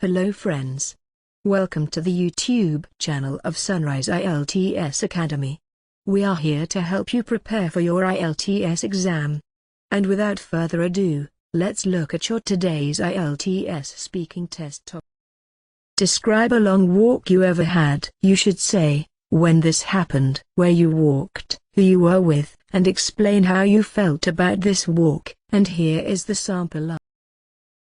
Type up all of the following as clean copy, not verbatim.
Hello friends. Welcome to the YouTube channel of Sunrise IELTS Academy. We are here to help you prepare for your IELTS exam. And without further ado, let's look at your today's IELTS speaking test topic. Describe a long walk you ever had. You should say, when this happened, where you walked, who you were with, and explain how you felt about this walk. And here is the sample.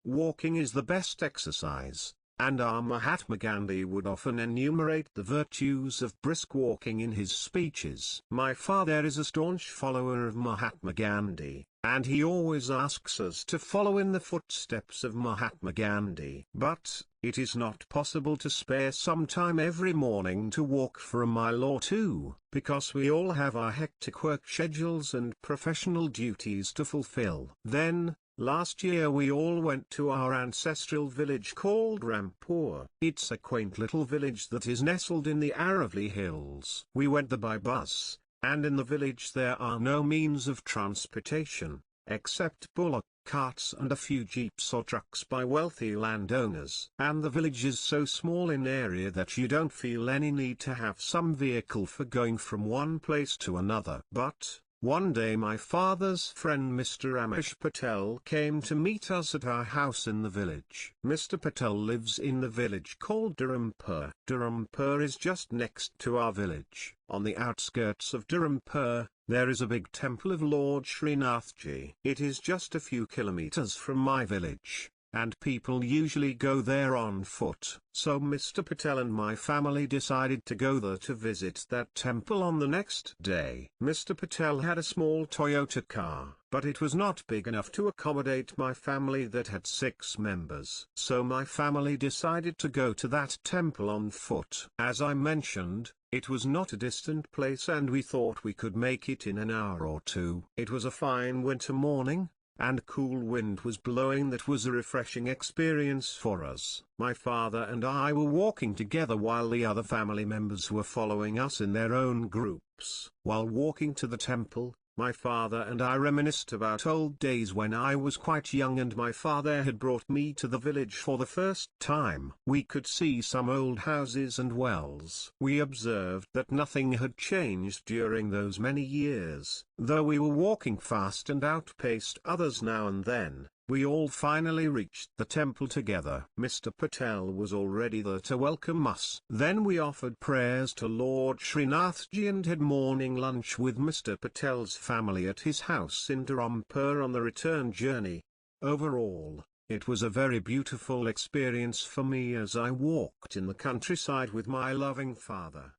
Walking is the best exercise, and our Mahatma Gandhi would often enumerate the virtues of brisk walking in his speeches. My father is a staunch follower of Mahatma Gandhi, and he always asks us to follow in the footsteps of Mahatma Gandhi. But it is not possible to spare some time every morning to walk for a mile or two, because we all have our hectic work schedules and professional duties to fulfill. Then, last year we all went to our ancestral village called Rampur. It's a quaint little village that is nestled in the Aravalli hills. We went there by bus, and in the village there are no means of transportation, except bullock carts and a few jeeps or trucks by wealthy landowners. And the village is so small in area that you don't feel any need to have some vehicle for going from one place to another. But one day my father's friend Mr. Ramesh Patel came to meet us at our house in the village. Mr. Patel lives in the village called Dharampur. Dharampur is just next to our village. On the outskirts of Dharampur, there is a big temple of Lord Srinathji. It is just a few kilometers from my village, and people usually go there on foot. So Mr. Patel and my family decided to go there to visit that temple on the next day. Mr. Patel had a small Toyota car, but it was not big enough to accommodate my family that had 6 members. So my family decided to go to that temple on foot. As I mentioned, it was not a distant place and we thought we could make it in an hour or two. It was a fine winter morning, and cool wind was blowing. That was a refreshing experience for us. My father and I were walking together while the other family members were following us in their own groups. While walking to the temple, my father and I reminisced about old days when I was quite young and my father had brought me to the village for the first time. We could see some old houses and wells. We observed that nothing had changed during those many years. Though we were walking fast and outpaced others now and then, we all finally reached the temple together. Mr. Patel was already there to welcome us. Then we offered prayers to Lord Srinathji and had morning lunch with Mr. Patel's family at his house in Dharampur on the return journey. Overall, it was a very beautiful experience for me as I walked in the countryside with my loving father.